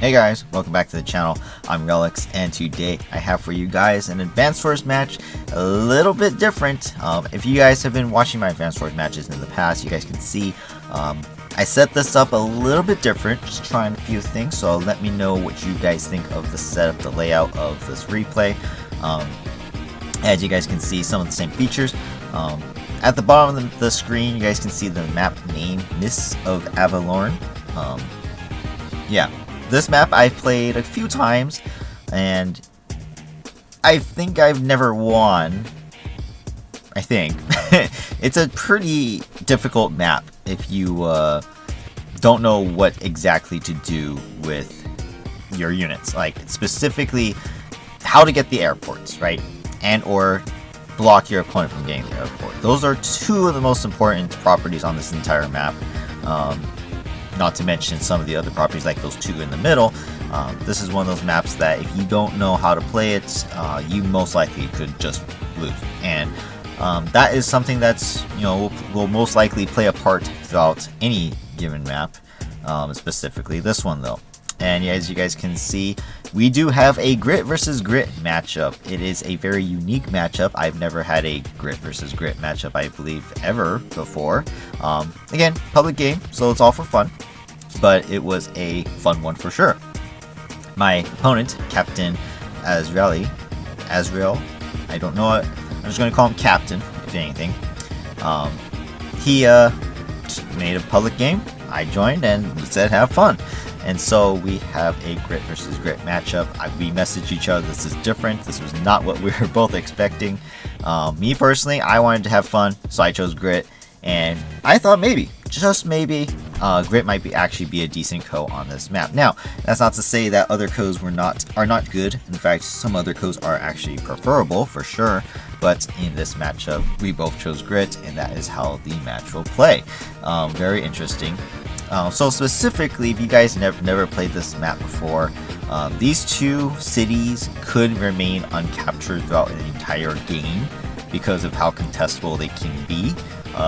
Hey guys, welcome back to the channel. I'm Relyks, and today I have for you guys an Advanced Wars match, a little bit different. If you guys have been watching my Advanced Wars matches in the past, you guys can see I set this up a little bit different, just trying a few things, so let me know what you guys think of the setup, the layout of this replay. As you guys can see, some of the same features. At the bottom of the screen, you guys can see the map name, Mists of Avalorn. Yeah. This map I've played a few times, and I think I've never won. I think. It's a pretty difficult map if you don't know what exactly to do with your units. Like, specifically, how to get the airports, right? And or block your opponent from getting the airport. Those are two of the most important properties on this entire map. Not to mention some of the other properties like those two in the middle. This is one of those maps that if you don't know how to play it, you most likely could just lose. And that is something that's, will most likely play a part throughout any given map, specifically this one though. And yeah, as you guys can see, we do have a grit versus grit matchup. It is a very unique matchup. I've never had a grit versus grit matchup, I believe, ever before. Again, public game, so it's all for fun, but it was a fun one for sure. My opponent, Captain Azrale, I don't know it. I'm just going to call him Captain, if anything. He made a public game. I joined and said have fun. And so we have a grit versus grit matchup. We messaged each other, this is different. This was not what we were both expecting. Me personally, I wanted to have fun, so I chose grit. And I thought maybe, just maybe, grit might actually be a decent co on this map. Now, that's not to say that other co's are not good. In fact, some other co's are actually preferable for sure. But in this matchup, we both chose grit, and that is how the match will play. Very interesting. So specifically, if you guys never played this map before, these two cities could remain uncaptured throughout an entire game because of how contestable they can be.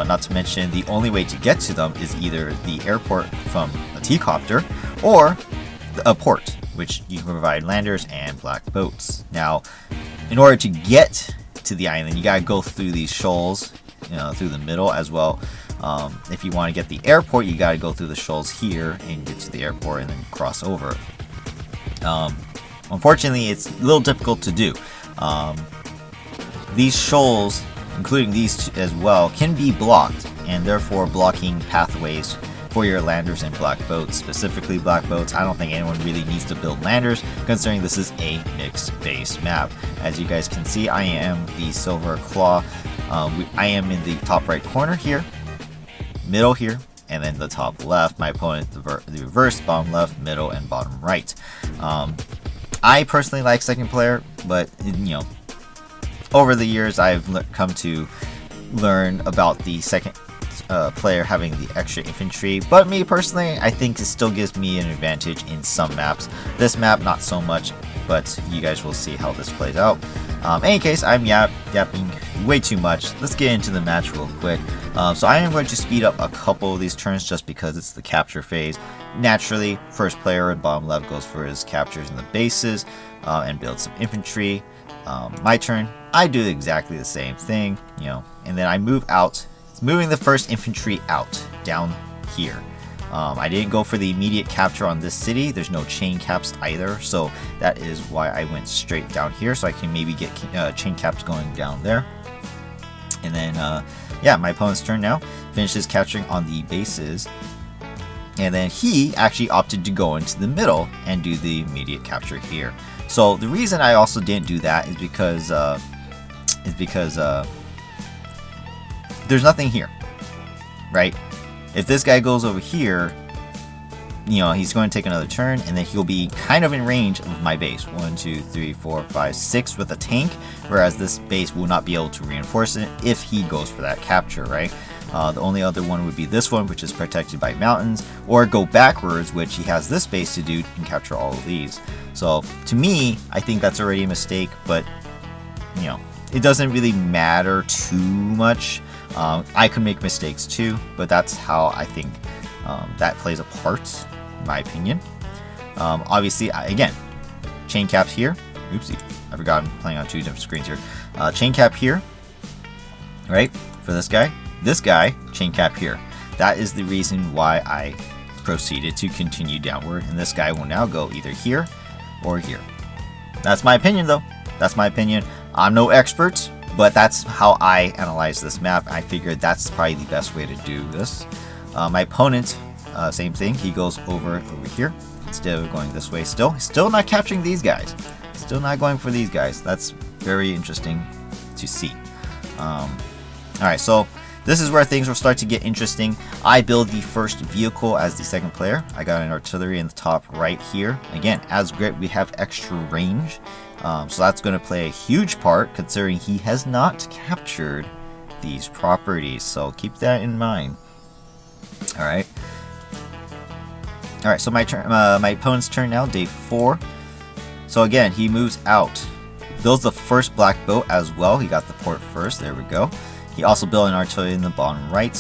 Not to mention, the only way to get to them is either the airport from a T-copter or a port, which you can provide landers and black boats. Now, in order to get to the island, you gotta go through these shoals, through the middle as well. If you want to get the airport, you got to go through the shoals here and get to the airport and then cross over. Unfortunately, it's a little difficult to do. These shoals, including these as well, can be blocked, and therefore blocking pathways for your landers and black boats. Specifically black boats, I don't think anyone really needs to build landers, considering this is a mixed base map. As you guys can see, I am the Silver Claw. I am in the top right corner here, middle here, and then the top left. My opponent the reverse, bottom left, middle, and bottom right. I personally like second player, but over the years I've come to learn about the second player having the extra infantry. But me personally, I think it still gives me an advantage in some maps. This map, not so much, but you guys will see how this plays out. In any case, I'm yapping way too much. Let's get into the match real quick. So I am going to speed up a couple of these turns just because it's the capture phase. Naturally, first player in bottom left goes for his captures in the bases and builds some infantry. My turn, I do exactly the same thing, and then I move out. It's moving the first infantry out, down here. I didn't go for the immediate capture on this city. There's no chain caps either, so that is why I went straight down here, so I can maybe get chain caps going down there. And then, yeah, my opponent's turn now. Finishes capturing on the bases. And then he actually opted to go into the middle and do the immediate capture here. So the reason I also didn't do that is because there's nothing here, right? If this guy goes over here, he's going to take another turn, and then he'll be kind of in range of my base. 1, 2, 3, 4, 5, 6 with a tank, whereas this base will not be able to reinforce it if he goes for that capture, right? The only other one would be this one, which is protected by mountains, or go backwards, which he has this base to do and capture all of these. So to me, I think that's already a mistake, but it doesn't really matter too much. I could make mistakes too, but that's how I think that plays a part, in my opinion. Obviously, again, chain cap here. Oopsie, I forgot I'm playing on 2 different screens here. Chain cap here, right, for this guy. This guy, chain cap here. That is the reason why I proceeded to continue downward, and this guy will now go either here or here. That's my opinion, though. That's my opinion. I'm no expert, but that's how I analyze this map. I figured that's probably the best way to do this. My opponent, same thing. He goes over here instead of going this way. Still not capturing these guys. Still not going for these guys. That's very interesting to see. Alright, so this is where things will start to get interesting. I build the first vehicle as the second player. I got an artillery in the top right here. Again, as Grit, we have extra range. So that's going to play a huge part, considering he has not captured these properties. So keep that in mind. Alright. Alright, so my turn, my opponent's turn now, day 4. So again, he moves out. Builds the first black boat as well. He got the port first. There we go. He also built an artillery in the bottom right.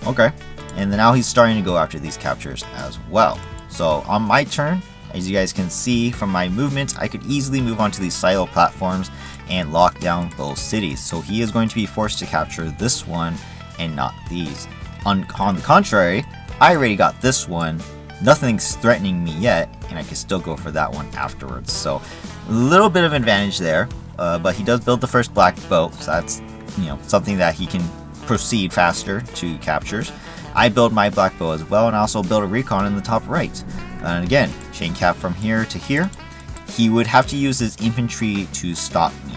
Okay. And then now he's starting to go after these captures as well. So on my turn, as you guys can see from my movement, I could easily move onto these silo platforms and lock down both cities. So he is going to be forced to capture this one and not these. On the contrary, I already got this one. Nothing's threatening me yet, and I can still go for that one afterwards. So a little bit of advantage there, but he does build the first black boat, so that's, you know, something that he can proceed faster to captures. I build my black bow as well, and I also build a recon in the top right. And again, chain cap from here to here. He would have to use his infantry to stop me.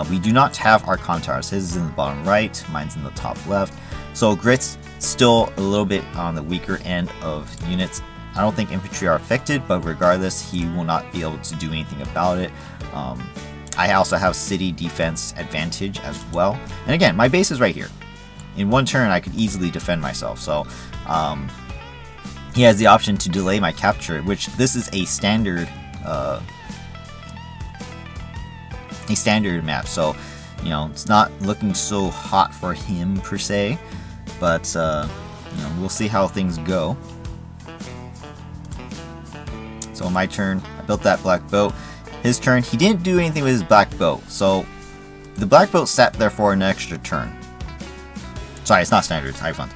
We do not have our Contars. His is in the bottom right, mine's in the top left. So Grit's still a little bit on the weaker end of units. I don't think infantry are affected, but regardless, he will not be able to do anything about it. I also have city defense advantage as well. And again, my base is right here. In one turn, I could easily defend myself. So he has the option to delay my capture, which this is a standard map. So, you know, it's not looking so hot for him per se, but you know, we'll see how things go. So on my turn, I built that black boat. His turn, he didn't do anything with his black boat, so the black boat sat there for an extra turn. Sorry, it's not standard, it's high fund.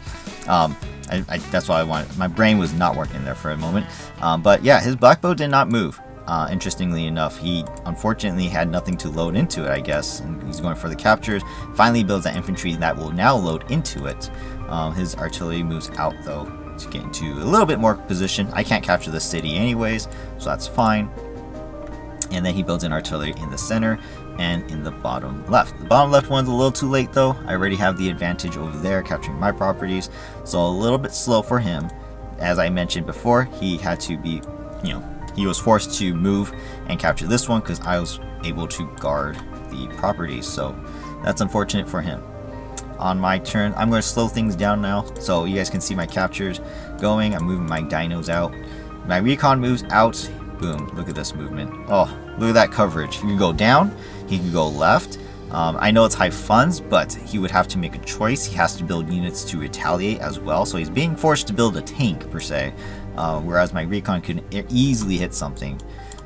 That's what I wanted. My brain was not working there for a moment. But yeah, his black boat did not move. Interestingly enough, he unfortunately had nothing to load into it, I guess, and he's going for the captures. Finally builds that infantry that will now load into it. His artillery moves out though to get into a little bit more position. I can't capture the city anyways, so that's fine. And then he builds an artillery in the center and in the bottom left. The bottom left one's a little too late though. I already have the advantage over there capturing my properties, so a little bit slow for him. As I mentioned before, he had to be, you know, he was forced to move and capture this one because I was able to guard the properties, so that's unfortunate for him. On my turn, I'm going to slow things down now so you guys can see my captures going. I'm moving my dinos out. My recon moves out. Boom, look at this movement. Oh, look at that coverage. He can go down, he can go left. I know it's high funds, but he would have to make a choice. He has to build units to retaliate as well, so he's being forced to build a tank per se, whereas my recon can easily hit something.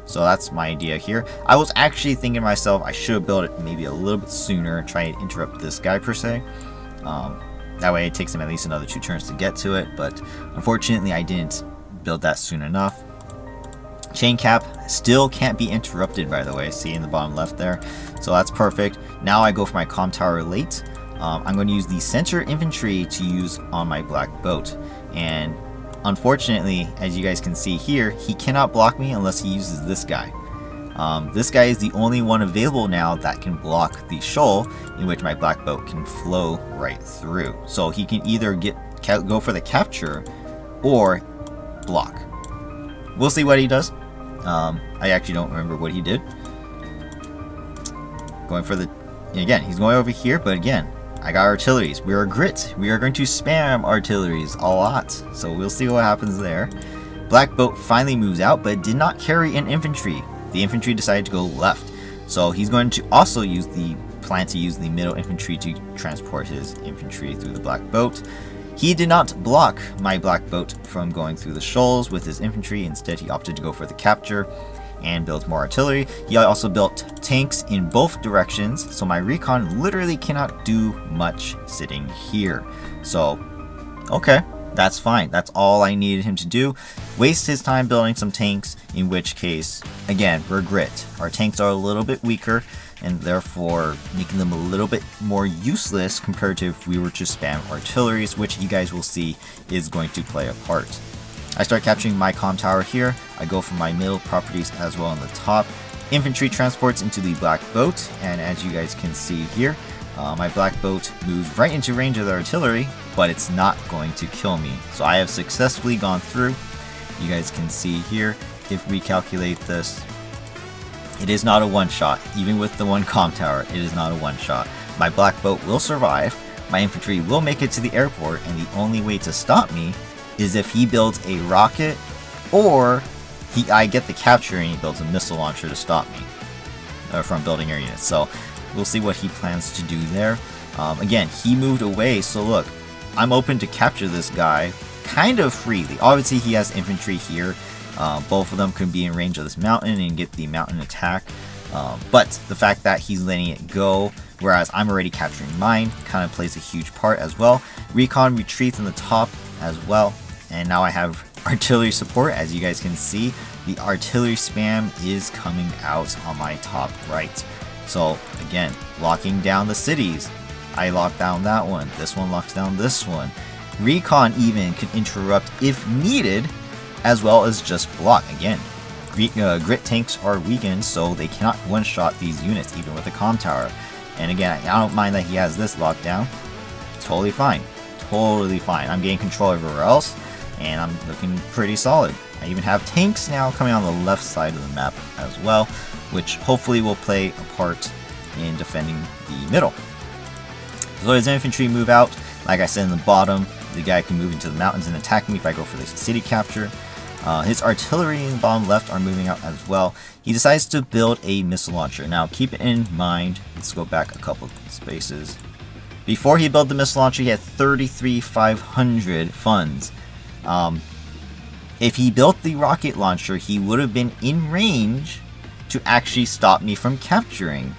So that's my idea here. I was actually thinking to myself, I should have built it maybe a little bit sooner, try and interrupt this guy per se. That way it takes him at least another 2 turns to get to it, but unfortunately I didn't build that soon enough. Chain cap still can't be interrupted, by the way, see in the bottom left there, so that's perfect. Now I go for my comm tower late. I'm going to use the center infantry to use on my black boat, and unfortunately, as you guys can see here, he cannot block me unless he uses this guy. This guy is the only one available now that can block the shoal in which my black boat can flow right through. So he can either go for the capture or block. We'll see what he does. I actually don't remember what he did. Going for the... Again, he's going over here, but again, I got artilleries. We are Grit. We are going to spam artilleries a lot. So we'll see what happens there. Black boat finally moves out, but did not carry an infantry. The infantry decided to go left. So he's going to also plan to use the middle infantry to transport his infantry through the black boat. He did not block my black boat from going through the shoals with his infantry. Instead, he opted to go for the capture and build more artillery. He also built tanks in both directions, so my recon literally cannot do much sitting here. So, okay, that's fine. That's all I needed him to do. Waste his time building some tanks, in which case, again, regret. Our tanks are a little bit weaker, and therefore making them a little bit more useless compared to if we were to spam artilleries, which you guys will see is going to play a part. I start capturing my comm tower here. I go for my middle properties as well on the top. Infantry transports into the black boat, and as you guys can see here, my black boat moves right into range of the artillery, but it's not going to kill me. So I have successfully gone through. You guys can see here, if we calculate this, it is not a one-shot. Even with the one comm tower, it is not a one-shot. My black boat will survive, my infantry will make it to the airport, and the only way to stop me is if he builds a rocket, or I get the capture and he builds a missile launcher to stop me from building air units. So we'll see what he plans to do there. Again, he moved away, so look, I'm open to capture this guy kind of freely. Obviously, he has infantry here. Both of them could be in range of this mountain and get the mountain attack. But the fact that he's letting it go, whereas I'm already capturing mine, kind of plays a huge part as well. Recon retreats in the top as well. And now I have artillery support. As you guys can see, the artillery spam is coming out on my top right. So again, locking down the cities. I lock down that one. This one locks down this one. Recon even can interrupt if needed, as well as just block. Again, grit tanks are weakened, so they cannot one-shot these units, even with a comm tower. And again, I don't mind that he has this locked down. Totally fine. Totally fine. I'm getting control everywhere else, and I'm looking pretty solid. I even have tanks now coming on the left side of the map as well, which hopefully will play a part in defending the middle. So his infantry move out. Like I said in the bottom, the guy can move into the mountains and attack me if I go for the city capture. His artillery in the bottom left are moving out as well. He decides to build a missile launcher. Now keep it in mind, let's go back a couple spaces. Before he built the missile launcher, he had 33,500 funds. If he built the rocket launcher, he would have been in range to actually stop me from capturing.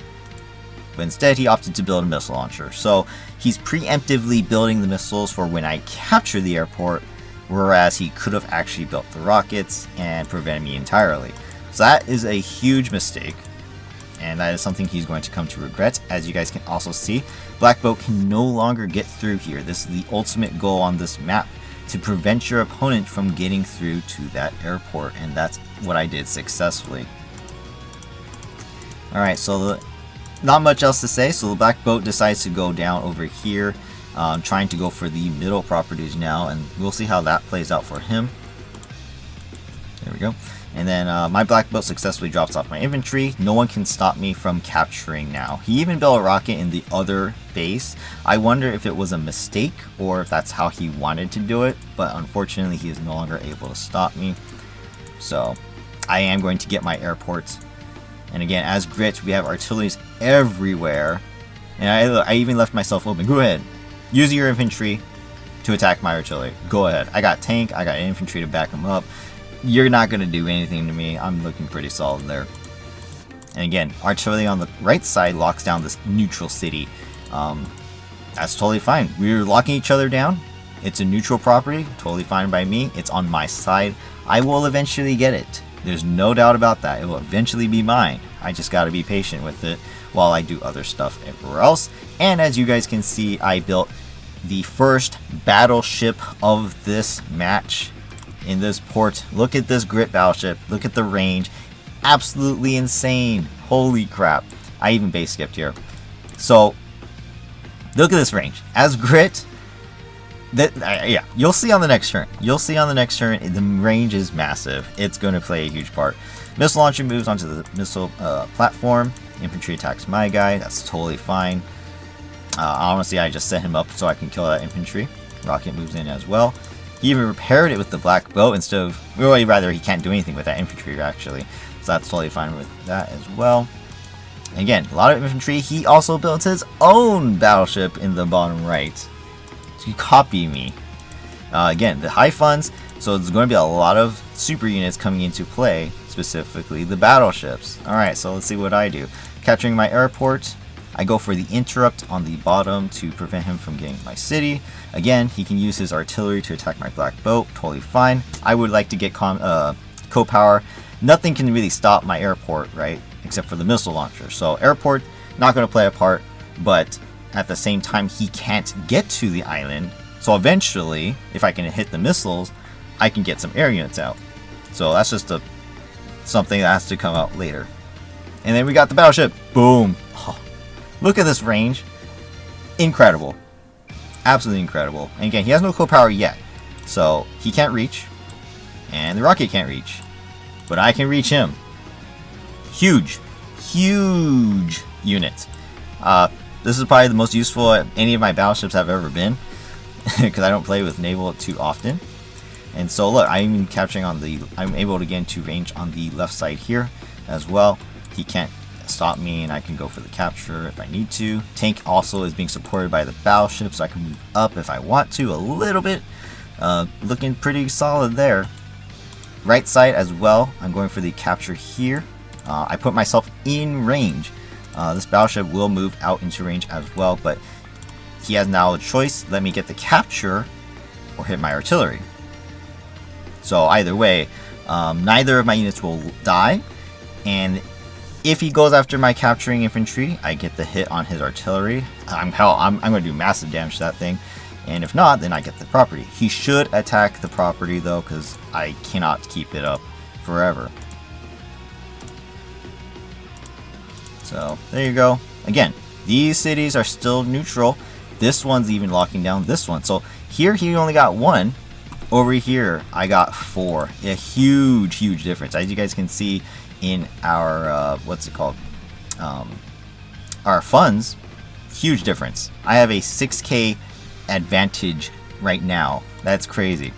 But instead, he opted to build a missile launcher. So he's preemptively building the missiles for when I capture the airport, whereas he could have actually built the rockets and prevented me entirely. So that is a huge mistake, and that is something he's going to come to regret. As you guys can also see, Black Boat can no longer get through here. This is the ultimate goal on this map, to prevent your opponent from getting through to that airport, and that's what I did successfully. Alright, so not much else to say. So the Black Boat decides to go down over here, trying to go for the middle properties now, and we'll see how that plays out for him. There we go. And then my Black Boat successfully drops off my infantry. No one can stop me from capturing now. He even built a rocket in the other base. I wonder if it was a mistake or if that's how he wanted to do it, but unfortunately he is no longer able to stop me. So I am going to get my airports. And again, as Grit, we have artilleries everywhere. And I even left myself open. Go ahead. Use your infantry to attack my artillery. Go ahead. I got tank. I got infantry to back them up. You're not going to do anything to me. I'm looking pretty solid there. And again, artillery on the right side locks down this neutral city. That's totally fine. We're locking each other down. It's a neutral property. Totally fine by me. It's on my side. I will eventually get it. There's no doubt about that. It will eventually be mine. I just got to be patient with it while I do other stuff everywhere else. And as you guys can see, I built the first battleship of this match in this port. Look at this Grit battleship. Look at the range. Absolutely insane. Holy crap. I even base skipped here. So look at this range. As Grit, yeah, you'll see on the next turn. You'll see on the next turn, the range is massive. It's going to play a huge part. Missile launcher moves onto the missile platform. Infantry attacks my guy. That's totally fine. Honestly, I just set him up so I can kill that infantry. Rocket moves in as well. He even repaired it with the Black Boat instead of... Well, rather, he can't do anything with that infantry, actually. So that's totally fine with that as well. And again, a lot of infantry. He also built his own battleship in the bottom right. So you copy me. Again, the high funds, so there's going to be a lot of super units coming into play, specifically the battleships. Alright, so let's see what I do. Capturing my airport, I go for the interrupt on the bottom to prevent him from getting my city. Again, he can use his artillery to attack my black boat, totally fine. I would like to get co-power. Nothing can really stop my airport, right, except for the missile launcher. So airport, not going to play a part, but at the same time, he can't get to the island. So eventually, if I can hit the missiles, I can get some air units out. So that's just something that has to come out later. And then we got the battleship. Boom. Oh, look at this range. Incredible. Absolutely incredible. And again, he has no co-power yet. So he can't reach. And the rocket can't reach. But I can reach him. Huge. Huge unit. This is probably the most useful any of my battleships have ever been. Because I don't play with naval too often. And so look, I'm capturing on I'm able to get into range on the left side here as well. He can't stop me, and I can go for the capture if I need to. Tank also is being supported by the battleship, so I can move up if I want to a little bit. Looking pretty solid there. Right side as well, I'm going for the capture here. I put myself in range. This battleship will move out into range as well, but he has now a choice. Let me get the capture or hit my artillery. So either way, neither of my units will die, and if he goes after my capturing infantry, I get the hit on his artillery. I'm going to do massive damage to that thing, and if not, then I get the property. He should attack the property though, because I cannot keep it up forever. So there you go. Again, these cities are still neutral. This one's even locking down this one. So here he only got 1. Over here, I got 4. A huge, huge difference. As you guys can see in our, what's it called? Our funds, huge difference. I have a 6K advantage right now. That's crazy.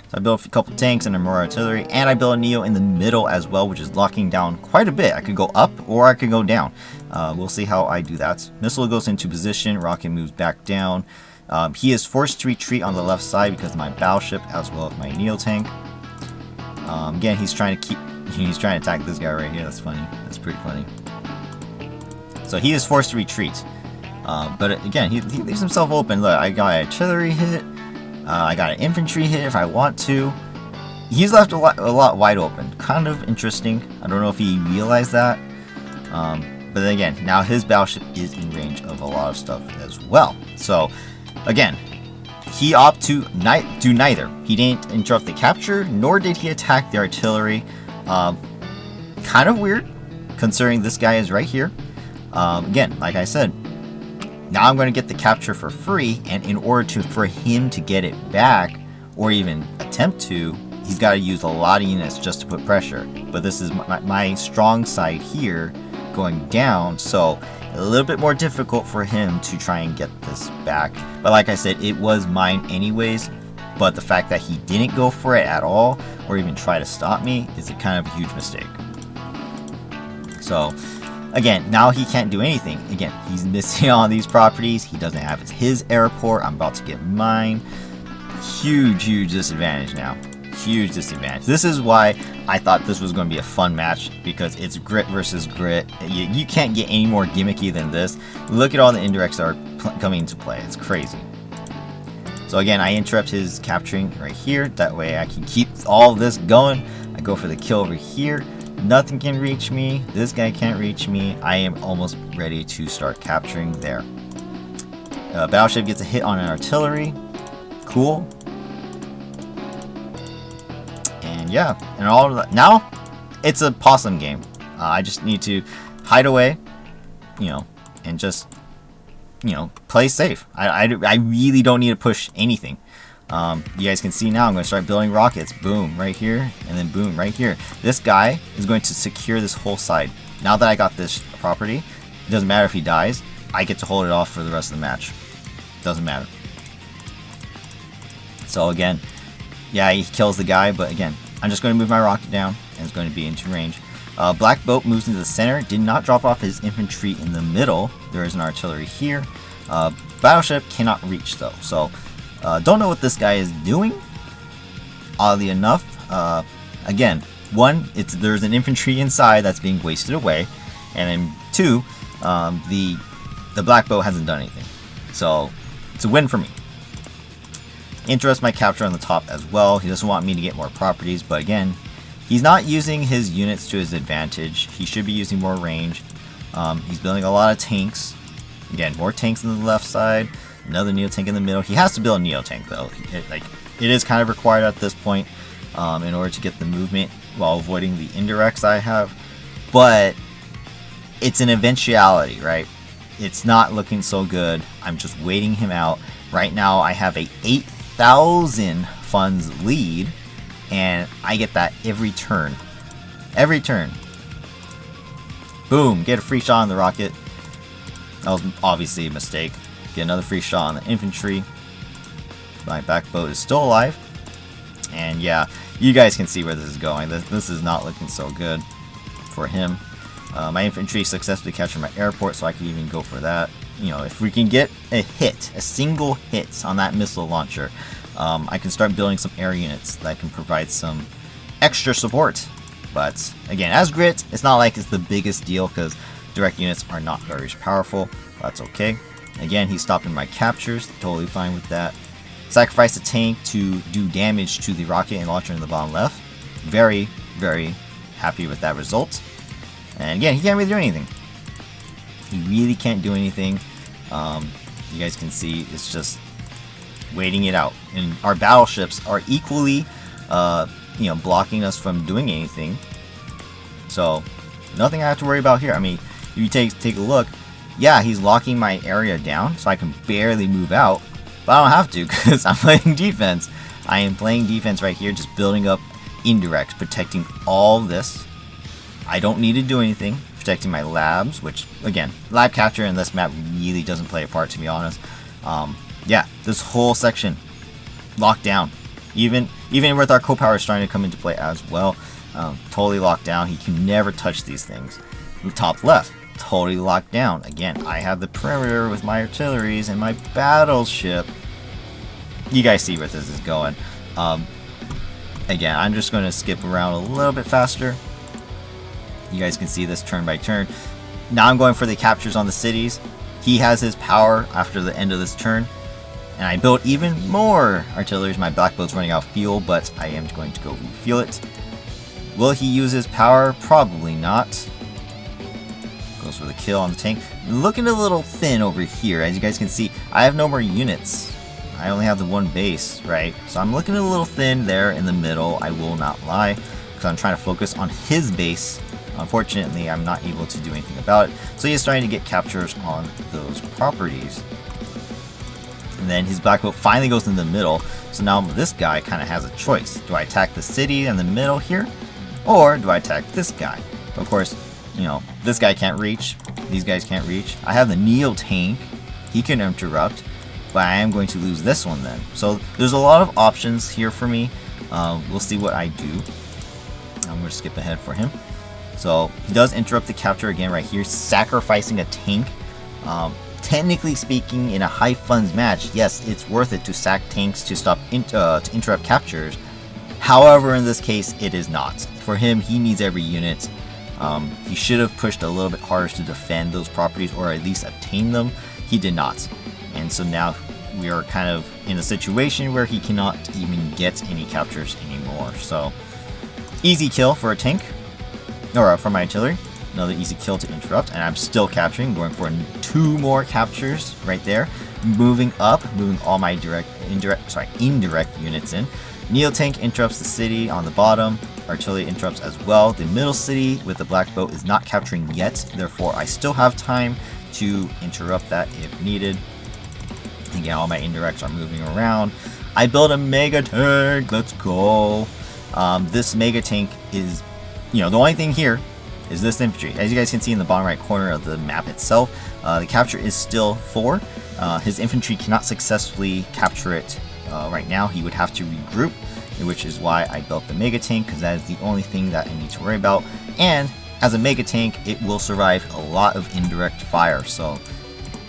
So I built a couple tanks and more artillery, and I built a Neo in the middle as well, which is locking down quite a bit. I could go up or I could go down. We'll see how I do that. Missile goes into position, rocket moves back down. He is forced to retreat on the left side because of my battleship as well as my Neo tank. Again, he's trying to attack this guy right here. That's funny. That's pretty funny. So he is forced to retreat. But again, he leaves himself open. Look, I got an artillery hit. I got an infantry hit if I want to. He's left a lot wide open. Kind of interesting. I don't know if he realized that. But then again, now his battleship is in range of a lot of stuff as well. So again, he opted to do neither. He didn't interrupt the capture, nor did he attack the artillery. Kind of weird, considering this guy is right here. Again, like I said, now I'm going to get the capture for free, and in order for him to get it back, or even attempt to, he's got to use a lot of units just to put pressure. But this is my strong side here going down, so a little bit more difficult for him to try and get this back. But like I said, it was mine anyways, but the fact that he didn't go for it at all, or even try to stop me, is a kind of a huge mistake. So again, now he can't do anything. Again, he's missing all these properties. He doesn't have his airport. I'm about to get mine. Huge, huge disadvantage now. Huge disadvantage. This is why I thought this was going to be a fun match, because it's grit versus grit. You can't get any more gimmicky than this. Look at all the indirects that are coming into play. It's crazy. So again, I interrupt his capturing right here. That way I can keep all of this going. I go for the kill over here. Nothing can reach me. This guy can't reach me. I am almost ready to start capturing there. Battleship gets a hit on an artillery. Cool. And yeah, and all of that. Now it's a possum game. I just need to hide away, and just, play safe. I really don't need to push anything. You guys can see now I'm going to start building rockets. Boom, right here, and then boom, right here. This guy is going to secure this whole side. Now that I got this property, it doesn't matter if he dies. I get to hold it off for the rest of the match. Doesn't matter. So again, yeah, he kills the guy, but again, I'm just going to move my rocket down, and it's going to be into range. Black boat moves into the center. Did not drop off his infantry in the middle. There is an artillery here. Battleship cannot reach though, so Don't know what this guy is doing. Oddly enough, again, one, there's an infantry inside that's being wasted away, and then two, the black boat hasn't done anything. So it's a win for me. Interrupt my capture on the top as well. He doesn't want me to get more properties, but again, he's not using his units to his advantage. He should be using more range. He's building a lot of tanks. Again, more tanks on the left side. Another Neo tank in the middle. He has to build a Neo tank though. It is kind of required at this point in order to get the movement while avoiding the indirects I have. But it's an eventuality, right? It's not looking so good. I'm just waiting him out. Right now I have a 8,000 funds lead, and I get that every turn. Every turn. Boom, get a free shot on the rocket. That was obviously a mistake. Get another free shot on the infantry. My back boat is still alive. And yeah, you guys can see where this is going. This is not looking so good for him. My infantry successfully captured my airport, so I can even go for that. You know, if we can get a hit, a single hit on that missile launcher, I can start building some air units that can provide some extra support. But again, as Grit, it's not like it's the biggest deal because direct units are not very powerful. That's okay. Again, he's stopping my captures. Totally fine with that. Sacrifice a tank to do damage to the rocket and launcher in the bottom left. Very, very happy with that result. And again, he can't really do anything. He really can't do anything. You guys can see it's just waiting it out. And our battleships are equally, blocking us from doing anything. So nothing I have to worry about here. I mean, if you take a look, yeah, he's locking my area down, so I can barely move out. But I don't have to because I'm playing defense. I am playing defense right here, just building up indirects, protecting all this. I don't need to do anything. Protecting my labs, which, again, lab capture in this map really doesn't play a part, to be honest. Yeah, this whole section locked down. Even with our co-power starting to come into play as well. Totally locked down. He can never touch these things. Top left, totally locked down. Again, I have the perimeter with my artilleries and my battleship. You guys see where this is going. Again, I'm just going to skip around a little bit faster. You guys can see this turn by turn. Now I'm going for the captures on the cities. He has his power after the end of this turn. And I built even more artillery. My black boat's running out of fuel, but I am going to go refuel it. Will he use his power? Probably not. Goes for the kill on the tank. Looking a little thin over here. As you guys can see, I have no more units. I only have the one base, right? So I'm looking a little thin there in the middle. I will not lie, because I'm trying to focus on his base. Unfortunately, I'm not able to do anything about it. So he's trying to get captures on those properties. And then his black boat finally goes in the middle. So now this guy kind of has a choice. Do I attack the city in the middle here? Or do I attack this guy? Of course, this guy can't reach. These guys can't reach. I have the Neo tank. He can interrupt. But I am going to lose this one then. So there's a lot of options here for me. We'll see what I do. I'm going to skip ahead for him. So he does interrupt the capture again right here, sacrificing a tank. Technically speaking, in a high funds match, yes, it's worth it to sack tanks to stop to interrupt captures. However, in this case, it is not. For him, he needs every unit. He should have pushed a little bit harder to defend those properties or at least obtain them. He did not. And so now we are kind of in a situation where he cannot even get any captures anymore. So easy kill for a tank, or for my artillery. Another easy kill to interrupt, and I'm still capturing, going for 2 more captures right there. Moving up, moving all my indirect units in. Neo tank interrupts the city on the bottom. Artillery interrupts as well. The middle city with the black boat is not capturing yet, therefore I still have time to interrupt that if needed. Again, all my indirects are moving around. I built a mega tank. Let's go. This mega tank is, the only thing here is this infantry. As you guys can see in the bottom right corner of the map itself, the capture is still 4. His infantry cannot successfully capture it right now. He would have to regroup, which is why I built the mega tank, because that is the only thing that I need to worry about. And as a mega tank, it will survive a lot of indirect fire. So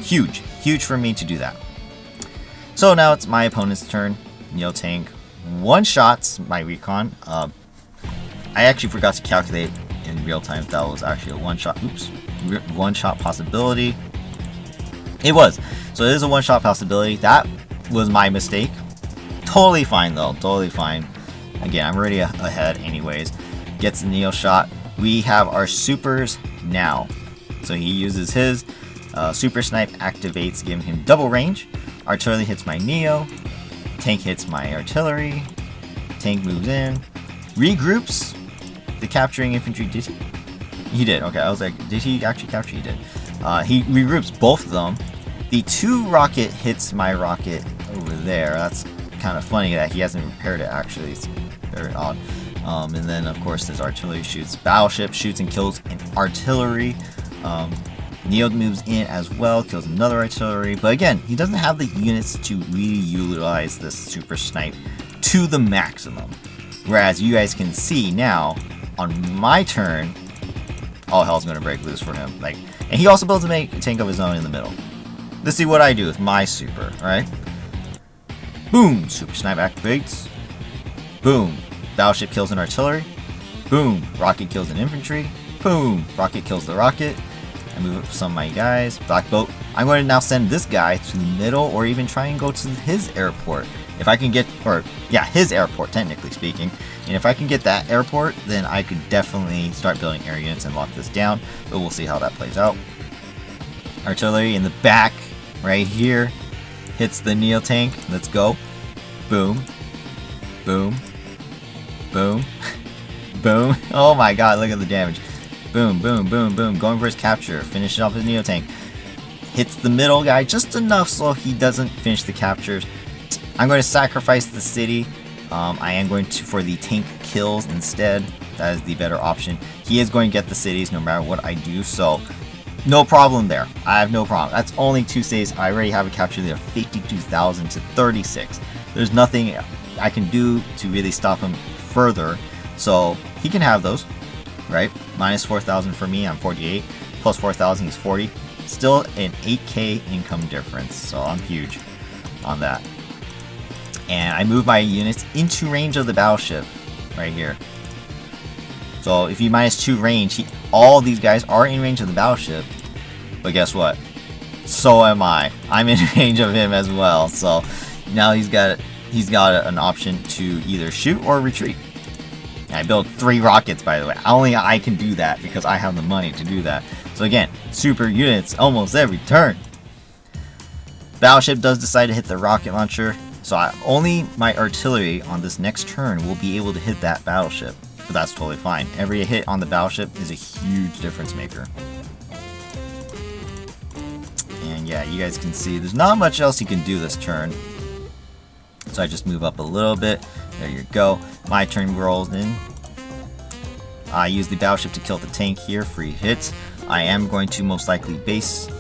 huge for me to do that. So now it's my opponent's turn. Neo tank one-shots my recon. I actually forgot to calculate in real time if that was actually a one-shot. Oops, one-shot possibility. It was. So it is a one-shot possibility. That was my mistake. Totally fine though. Totally fine. Again, I'm already ahead anyways. Gets the Neo shot. We have our supers now. So he uses his super snipe, activates, giving him double range. Artillery hits my Neo. Tank hits my artillery. Tank moves in. Regroups the capturing infantry. Did he? He did. Okay, I was like, did he actually capture? He did. He regroups both of them. The 2 rocket hits my rocket over there. That's kind of funny that he hasn't repaired it actually. It's very odd. And then of course his artillery shoots. Battleship shoots and kills an artillery. Neo moves in as well, kills another artillery, but again, he doesn't have the units to really utilize this super snipe to the maximum. Whereas you guys can see now, on my turn, all hell's gonna break loose for him. Like, and he also builds a tank of his own in the middle. Let's see what I do with my super, alright? Boom! Super snipe activates. Boom! Battleship kills an artillery. Boom! Rocket kills an infantry. Boom! Rocket kills the rocket. I move up some of my guys. Black boat. I'm going to now send this guy to the middle, or even try and go to his airport. If I can get, or yeah, his airport, technically speaking. And if I can get that airport, then I could definitely start building air units and lock this down. But we'll see how that plays out. Artillery in the back, right here, hits the Neo tank. Let's go. Boom. Boom. Boom. Boom. Oh my god, look at the damage. Boom, boom, boom, boom. Going for his capture. Finishes off his Neo tank. Hits the middle guy just enough so he doesn't finish the captures. I'm going to sacrifice the city. I am going to for the tank kills instead. That is the better option. He is going to get the cities no matter what I do, so no problem there. I have no problem. That's only 2 cities. I already have a capture there of 52,000 to 36. There's nothing I can do to really stop him further, so he can have those. Right? Minus 4,000 for me, I'm 48. Plus 4,000, he's 40. Still an 8k income difference, so I'm huge on that. And I move my units into range of the battleship, right here. So if you minus 2 range, all these guys are in range of the battleship. But guess what? So am I. I'm in range of him as well. So now he's got an option to either shoot or retreat. I built 3 rockets, by the way. Only I can do that because I have the money to do that. So again, super units almost every turn. Battleship does decide to hit the rocket launcher, so only my artillery on this next turn will be able to hit that battleship. But that's totally fine. Every hit on the battleship is a huge difference maker. And yeah, you guys can see there's not much else you can do this turn. So I just move up a little bit. There you go. My turn rolls in. I use the battleship to kill the tank here. Free hits. I am going to most likely base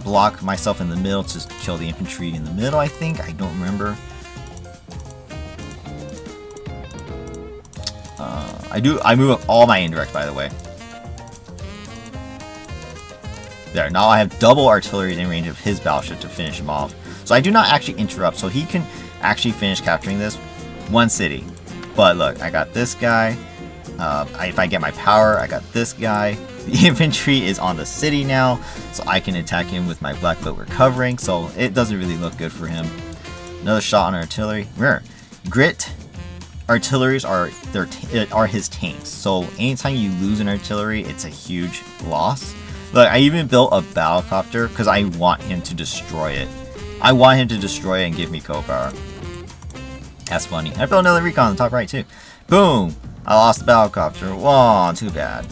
block myself in the middle to kill the infantry in the middle, I think. I don't remember. I move up all my indirect, by the way. There, now I have double artillery in range of his battleship to finish him off. So I do not actually interrupt, so he can actually finish capturing this 1 city. But look, I got this guy. If I get my power, I got this guy. The infantry is on the city now, so I can attack him with my black boat recovering, so it doesn't really look good for him. Another shot on artillery. Grit artilleries are his tanks, so anytime you lose an artillery, it's a huge loss. Look, I even built a battlecopter because I want him to destroy it. I want him to destroy it and give me co-power. That's funny. I built another recon on the top right too. Boom! I lost the battlecopter. Whoa, too bad.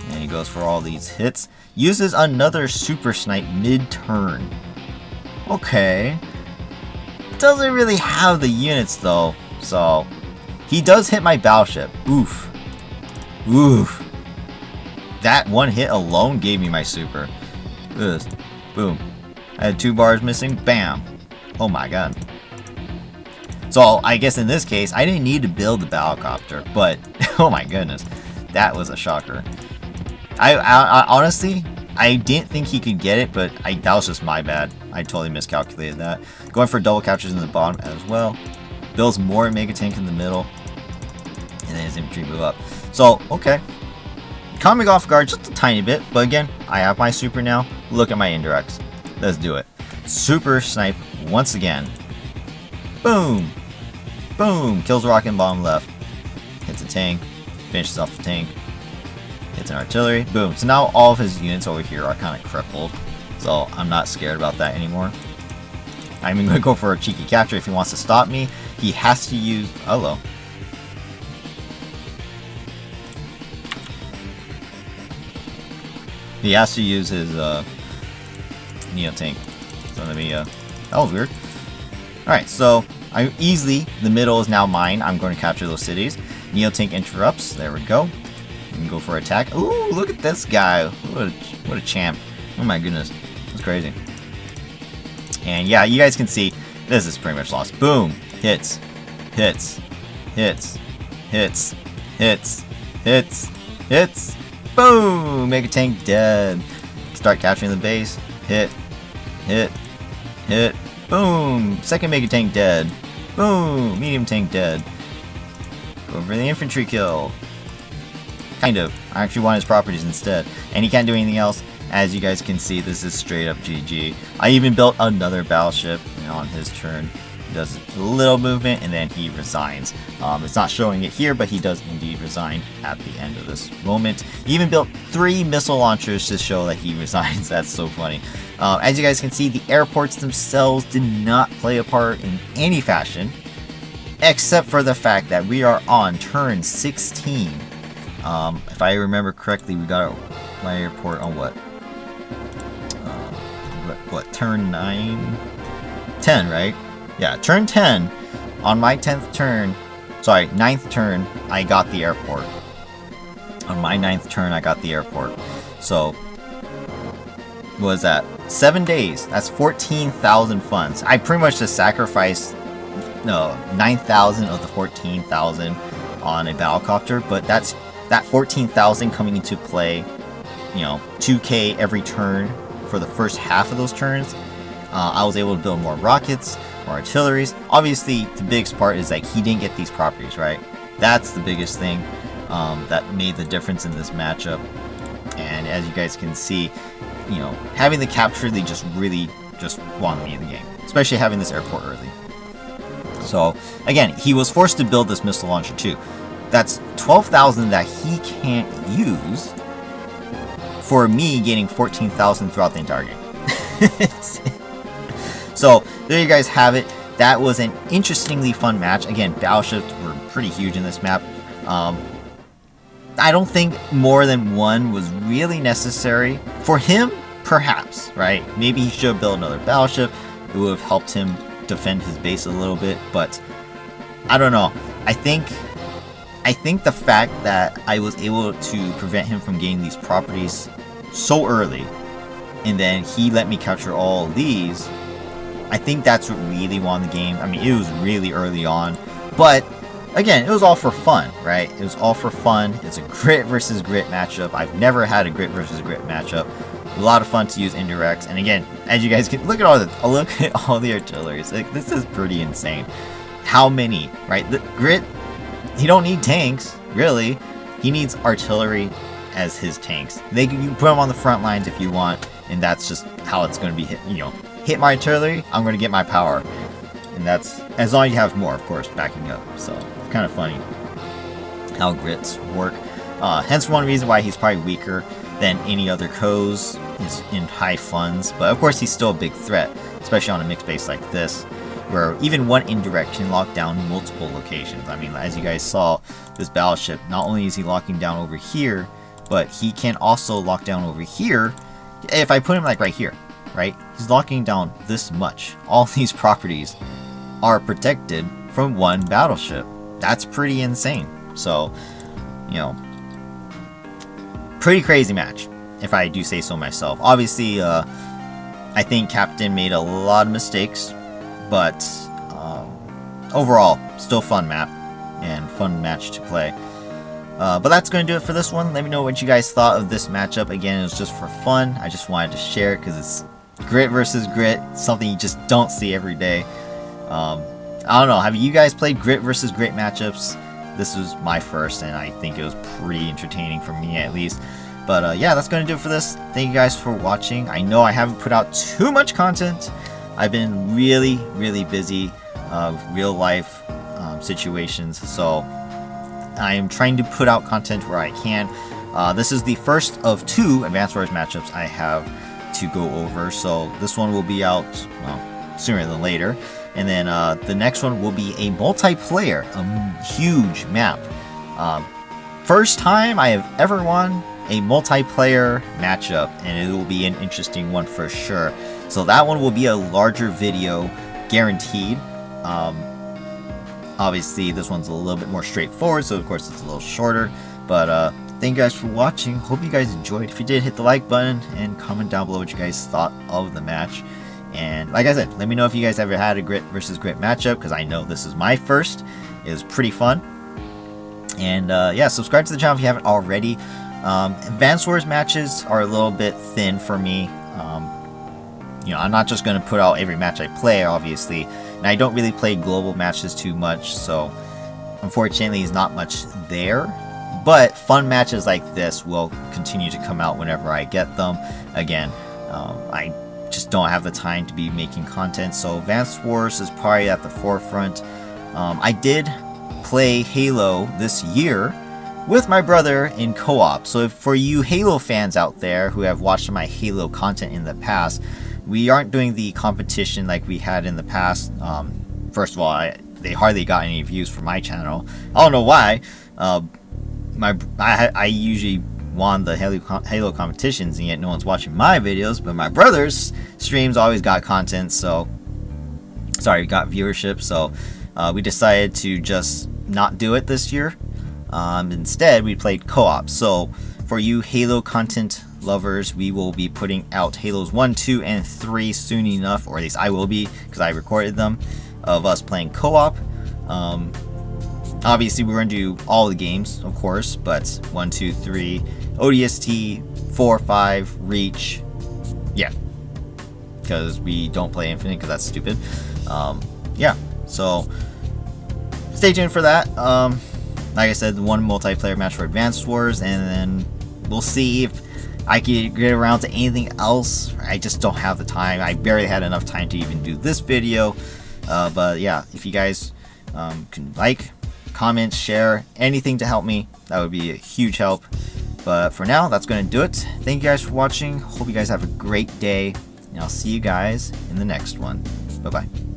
And he goes for all these hits. Uses another super snipe mid-turn. Okay. Doesn't really have the units though, so he does hit my battleship. Oof. Oof. That one hit alone gave me my super. Look at this. Boom. I had 2 bars missing. Bam. Oh my god. So I guess in this case, I didn't need to build the battlecopter, but oh my goodness, that was a shocker. I honestly, I didn't think he could get it, but that was just my bad. I totally miscalculated that. Going for double captures in the bottom as well. Builds more Mega Tank in the middle. And then his infantry move up. So, okay. Caught me off guard just a tiny bit, but again, I have my super now. Look at my indirects. Let's do it. Super snipe once again. Boom! Boom! Kills a rocket in bottom left. Hits a tank. Finishes off the tank. Hits an artillery. Boom. So now all of his units over here are kind of crippled. So I'm not scared about that anymore. I'm even going to go for a cheeky capture if he wants to stop me. He has to use... Hello. He has to use his Neo tank. So let me that was weird. Alright, so I easily the middle is now mine. I'm going to capture those cities. Neo tank interrupts. There we go. We can go for attack. Ooh, look at this guy. What a champ. Oh my goodness. That's crazy. And yeah, you guys can see this is pretty much lost. Boom. Hits. Hits. Hits. Hits. Hits. Hits. Hits. Boom! Mega Tank dead. Start capturing the base. Hit. Hit. Hit. Boom! Second Mega Tank dead. Boom! Medium Tank dead. Go for the infantry kill. Kind of. I actually want his properties instead. And he can't do anything else. As you guys can see, this is straight up GG. I even built another battleship on his turn. He does a little movement and then he resigns. It's not showing it here, but he does indeed resign at the end of this moment. He even built 3 missile launchers to show that he resigns. That's so funny. As you guys can see, the airports themselves did not play a part in any fashion, except for the fact that we are on turn 16. If I remember correctly, we got my airport on what? What, turn 9? 10, right? Yeah, turn 10. On my 10th turn, sorry, 9th turn, I got the airport. On my 9th turn, I got the airport. So, what was that? 7 days. That's 14,000 funds. I pretty much just sacrificed 9,000 of the 14,000 on a battlecopter, but that's that 14,000 coming into play, you know, 2k every turn for the first half of those turns. I was able to build more rockets, more artilleries. Obviously, the biggest part is like he didn't get these properties, right? That's the biggest thing that made the difference in this matchup. And as you guys can see, you know, having the capture, they just really just wanted me in the game, especially having this airport early. So again, he was forced to build this missile launcher too. That's 12,000 that he can't use for me getting 14,000 throughout the entire game. So there you guys have it. That was an interestingly fun match. Again, battleships were pretty huge in this map. I don't think more than one was really necessary. For him, perhaps, right? Maybe he should build another battleship. It would have helped him defend his base a little bit, but I don't know. I think the fact that I was able to prevent him from getting these properties so early, and then he let me capture all of these, I think that's what really won the game. I mean, it was really early on, but again, it was all for fun, right? It was all for fun. It's a grit versus grit matchup. I've never had a grit versus grit matchup. A lot of fun to use indirects, and again, as you guys can look at all the artillery. Like, this is pretty insane. How many, right? The grit, he don't need tanks, really. He needs artillery as his tanks. You can put them on the front lines if you want, and that's just how it's going to be hit. You know, hit my artillery, I'm going to get my power, and that's as long as you have more, of course, backing up. So it's kind of funny how grits work. Hence one reason why he's probably weaker than any other Co's is in high funds, but of course he's still a big threat, especially on a mixed base like this, where even one indirect can lock down multiple locations. I mean, as you guys saw, this battleship, not only is he locking down over here, but he can also lock down over here. If I put him like right here, right? He's locking down this much. All these properties are protected from one battleship. That's pretty insane. So, you know, pretty crazy match, if I do say so myself. Obviously, I think Captain made a lot of mistakes, but overall, still fun map and fun match to play. But that's going to do it for this one. Let me know what you guys thought of this matchup. Again, it was just for fun. I just wanted to share it because it's grit versus grit, something you just don't see every day. I don't know, have you guys played grit versus grit matchups? This was my first, and I think it was pretty entertaining for me at least. But yeah, that's going to do it for this. Thank you guys for watching. I know I haven't put out too much content. I've been really busy, real life situations, so I am trying to put out content where I can. This is the first of 2 Advanced Wars matchups I have to go over, so this one will be out, well, sooner than later. And then the next one will be a multiplayer, a huge map. First time I have ever won a multiplayer matchup, and it will be an interesting one for sure. So that one will be a larger video, guaranteed. Obviously this one's a little bit more straightforward, so of course it's a little shorter. But thank you guys for watching. Hope you guys enjoyed. If you did, hit the like button and comment down below what you guys thought of the match. And like I said, let me know if you guys ever had a grit versus grit matchup, because I know this is my first. It was pretty fun. And yeah, subscribe to the channel if you haven't already. Advanced Wars matches are a little bit thin for me. You know, I'm not just going to put out every match I play, obviously. And I don't really play global matches too much, so unfortunately there's not much there. But fun matches like this will continue to come out whenever I get them. Again, I just don't have the time to be making content, so Advanced Wars is probably at the forefront. I did play Halo this year with my brother in co-op, so if for you Halo fans out there who have watched my Halo content in the past, we aren't doing the competition like we had in the past. First of all, they hardly got any views for my channel. I don't know why. I usually won the Halo competitions, and yet no one's watching my videos, but my brother's streams always got content, so sorry, got viewership, so we decided to just not do it this year. Instead we played co-op. So for you Halo content lovers, we will be putting out Halos 1, 2, and 3 soon enough, or at least I will be, because I recorded them, of us playing co-op. Obviously we're going to do all the games, of course, but 1, 2, 3, ODST, 4, 5, Reach, yeah, because we don't play Infinite because that's stupid. Yeah, so stay tuned for that. Like I said, one multiplayer match for Advanced Wars, and then we'll see if I can get around to anything else. I just don't have the time. I barely had enough time to even do this video. But yeah, if you guys can like, comment, share, anything to help me, that would be a huge help. But for now, that's going to do it. Thank you guys for watching. Hope you guys have a great day, and I'll see you guys in the next one. Bye-bye.